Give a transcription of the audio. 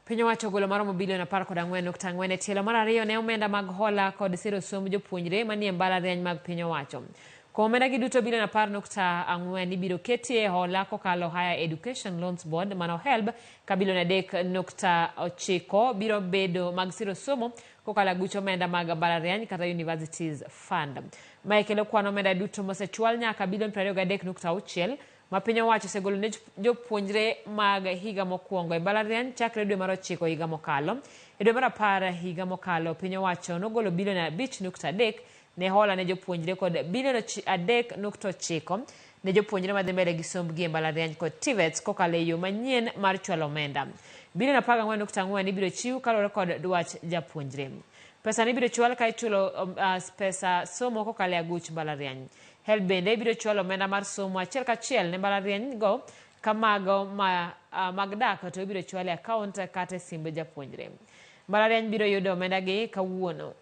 Piny owacho ogolo maromo bilion 14.4 e tielo mar ariyo ne omenda mag hola kod siro somb jopuonjre manie mbalariany mag piny owacho. Kuom omenda gi duto bilion 10.4 ibiro ketie hola kokalo Higher Education Loans Board mano HELB, ka bilion 3.9 biro bedo mag siro somo kokalo aguch omenda mag mbalariany kata Universities Fund. Mae kelo kwan omenda duto mosechwal nyaka bilion 23.6 ma piny owacho osegolo ne jopuonjre mag higa mokwongo e mbalariany chakre dwe mar 9 higa mokalo. E dwe mar 10 higa mokalo, piny owacho nogolo bilion 5.3 ne hola ne jopuonjre kod bilion 3.9 ne jopuonjre madhi mbele gi sombgi e mbalariany kod TVETs kokalo e yo manyien mar chwalo omenda. Bilion 14.4 ibiro chiw kaluwore kod dwach japuonjre. Pesa ni biro chwal ka ichulo pesa somo kokalo e aguch mbalariany. HELB bende biro chwalo omenda mar somo achiel kachiel ne mbalariany go kamago mag dak to ibiro chwal e akaunt kata e simb japuonjre. Mbalariany biro yudo omenda gi kawuono.